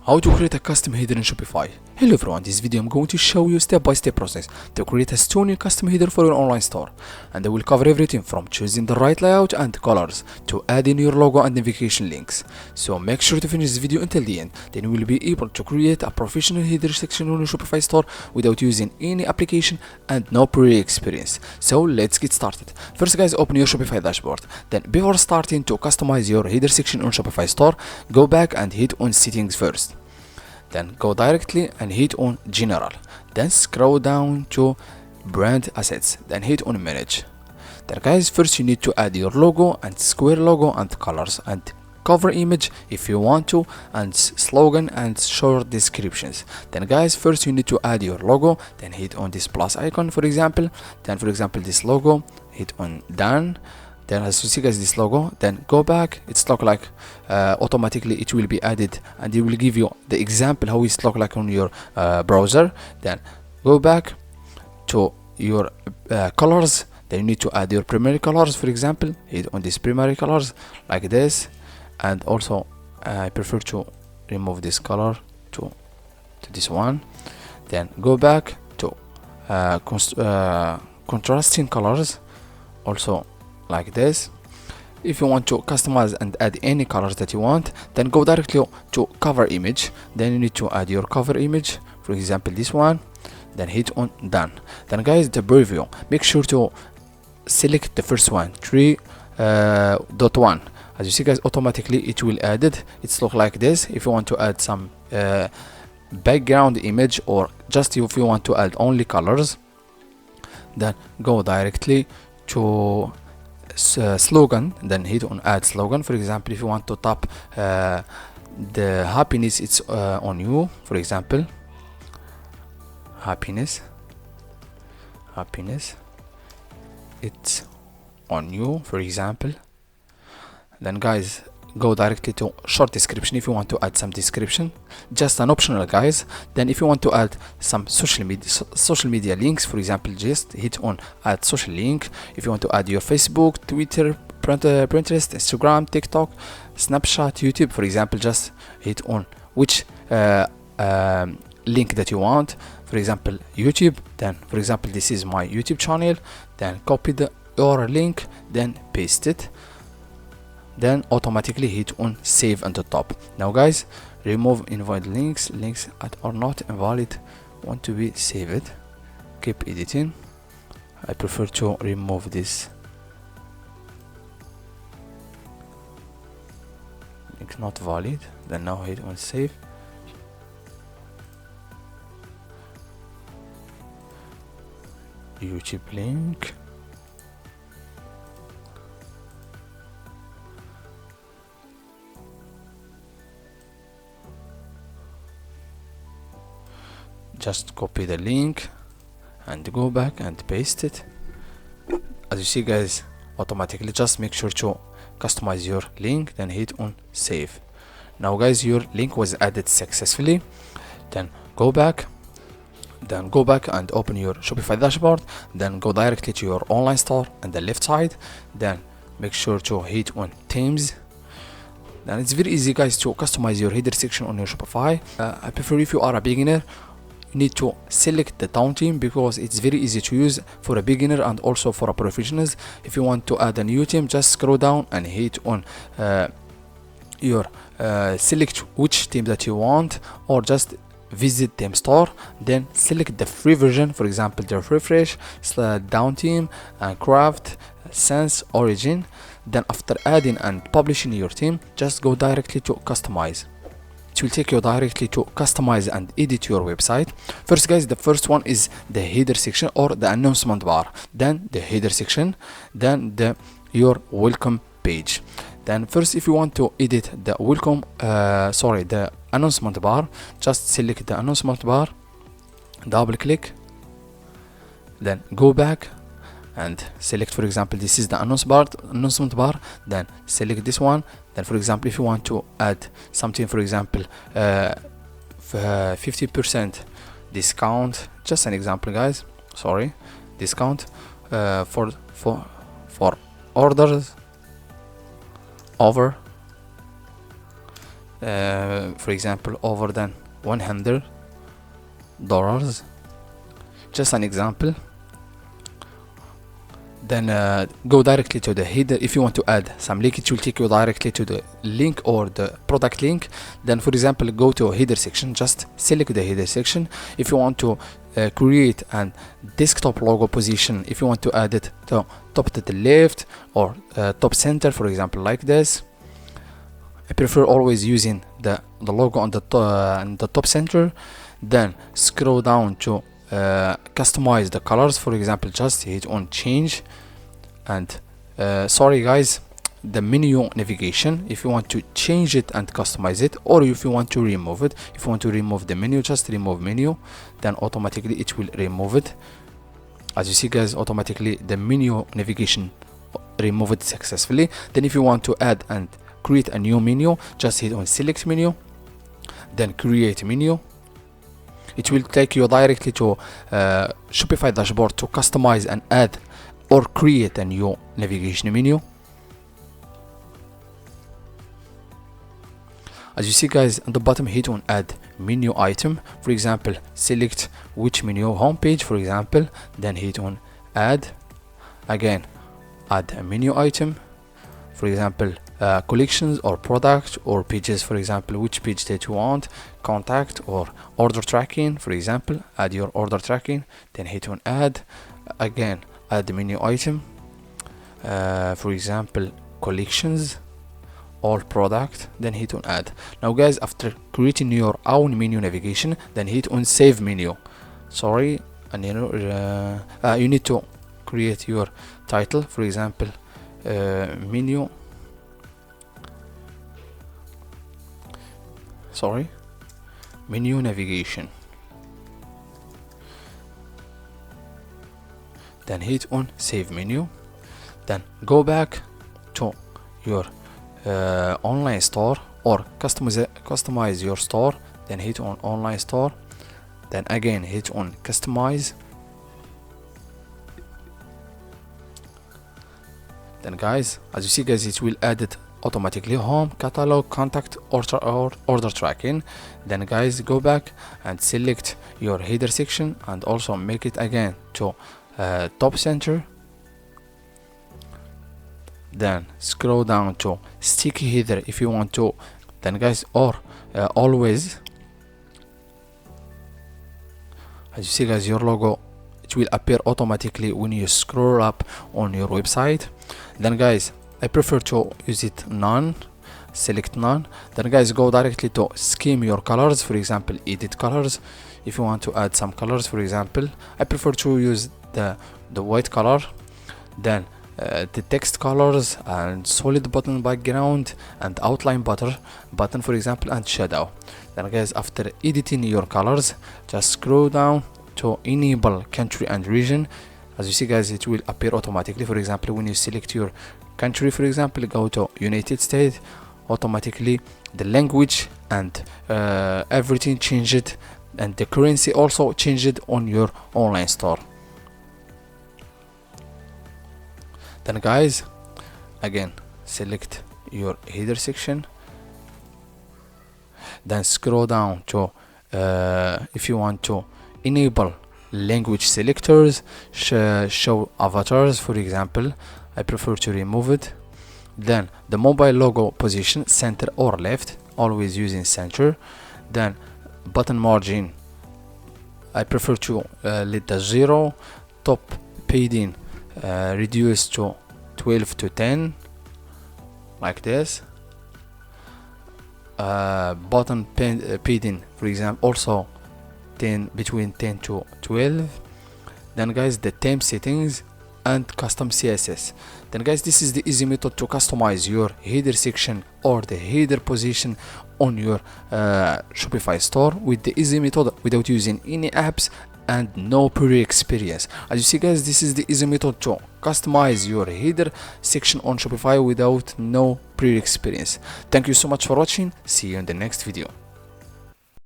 How to create a custom header in Shopify. Hello everyone, this video I'm going to show you step-by-step process to create a stunning custom header for your online store, and I will cover everything from choosing the right layout and colors to adding your logo and navigation links. So make sure to finish this video until the end, then you will be able to create a professional header section on your Shopify store without using any application and no pre-experience. So let's get started. First guys, open your Shopify dashboard. Then before starting to customize your header section on Shopify store, go back and hit on settings first. Then go directly and hit on general, then scroll down to brand assets, then hit on manage. Then guys, first you need to add your logo and square logo and colors and cover image if you want to, and slogan and short descriptions. Then guys, first you need to add your logo, then hit on this plus icon for example, then for example this logo, hit on done. Then as you see guys this logo, then go back, it's look like automatically it will be added, and it will give you the example how it look like on your browser. Then go back to your colors, then you need to add your primary colors. For example, hit on this primary colors like this, and also I prefer to remove this color to this one. Then go back to contrasting colors, also like this. If you want to customize and add any colors that you want, then go directly to cover image, then you need to add your cover image, for example this one, then hit on done. Then guys, the preview, make sure to select the first one, 3.1. as you see guys, automatically it will add it. It's look like this. If you want to add some background image, or just if you want to add only colors, then go directly to slogan, then hit on add slogan. For example, if you want to tap the happiness, it's on you, for example happiness it's on you, for example. Then guys, go directly to short description if you want to add some description, just an optional guys. Then if you want to add some social media links, for example, just hit on add social link. If you want to add your Facebook, Twitter, Pinterest, Instagram, TikTok, Snapchat, YouTube, for example, just hit on which link that you want. For example, YouTube, then for example this is my YouTube channel, then copy your link, then paste it, then automatically hit on save on the top. Now guys, remove invalid links that are not invalid want to be saved. Keep editing. I prefer to remove this link not valid, then now hit on save. YouTube link, just copy the link and go back and paste it. As you see guys, automatically just make sure to customize your link, then hit on save. Now guys, your link was added successfully. Then go back and open your Shopify dashboard, then go directly to your online store on the left side, then make sure to hit on themes. Then it's very easy guys to customize your header section on your Shopify. I prefer, if you are a beginner, you need to select the town theme because it's very easy to use for a beginner and also for a professionals. If you want to add a new theme, just scroll down and hit on your select which theme that you want, or just visit theme store, then select the free version, for example the refresh, down theme, and craft, sans, origin. Then after adding and publishing your theme, just go directly to customize. It will take you directly to customize and edit your website. First guys, the first one is the header section or the announcement bar, then the header section, then your welcome page. Then first, if you want to edit the the announcement bar, just select the announcement bar, double click, then go back and select, for example this is the announcement bar, then select this one. Then for example, if you want to add something, for example 50% discount, just an example guys, discount for orders over for example over than $100, just an example. Then go directly to the header. If you want to add some link, it will take you directly to the link or the product link. Then for example, go to header section, just select the header section. If you want to create a desktop logo position, if you want to add it to top to the left or top center, for example, like this. I prefer always using the logo on the top center. Then scroll down to customize the colors. For example, just hit on change, and sorry guys, the menu navigation, if you want to change it and customize it, or if you want to remove it. If you want to remove the menu, just remove menu, then automatically it will remove it. As you see guys, automatically the menu navigation remove it successfully. Then if you want to add and create a new menu, just hit on select menu, then create menu. It will take you directly to Shopify dashboard to customize and add or create a new navigation menu. As you see guys, on the bottom, hit on add menu item. For example, select which menu, homepage for example, then hit on add. Again, add a menu item. For example, collections or product or pages, for example, which page that you want, contact or order tracking, for example, add your order tracking, then hit on add. Again, add the menu item, for example, collections or product, then hit on add. Now guys, after creating your own menu navigation, then hit on save menu. Sorry, and you need to create your title, for example, menu, menu navigation, then hit on save menu. Then go back to your online store or customize your store, then hit on online store, then again hit on customize. Then guys, as you see guys, it will add it automatically, home, catalog, contact, order tracking. Then guys, go back and select your header section and also make it again to top center. Then scroll down to sticky header if you want to. Then guys, or always, as you see guys, your logo, it will appear automatically when you scroll up on your website. Then guys, I prefer to use it none, select none. Then guys, go directly to scheme your colors, for example, edit colors. If you want to add some colors, for example, I prefer to use the white color, then the text colors and solid button background and outline button, for example, and shadow. Then guys, after editing your colors, just scroll down to enable country and region. As you see guys, it will appear automatically. For example, when you select your country, for example, go to United States, automatically the language and everything changed, and the currency also changed on your online store. Then guys, again select your header section, then scroll down to if you want to enable language selectors, show avatars, for example, I prefer to remove it. Then the mobile logo position, center or left, always using center. Then button margin, I prefer to let the 0. Top padding reduce to 12 to 10, like this. Button padding, for example, also 10, between 10 to 12. Then guys, the theme settings and custom CSS. Then guys, this is the easy method to customize your header section or the header position on your Shopify store with the easy method, without using any apps and no prior experience. As you see guys, this is the easy method to customize your header section on Shopify without no prior experience. Thank you so much for watching. See you in the next video.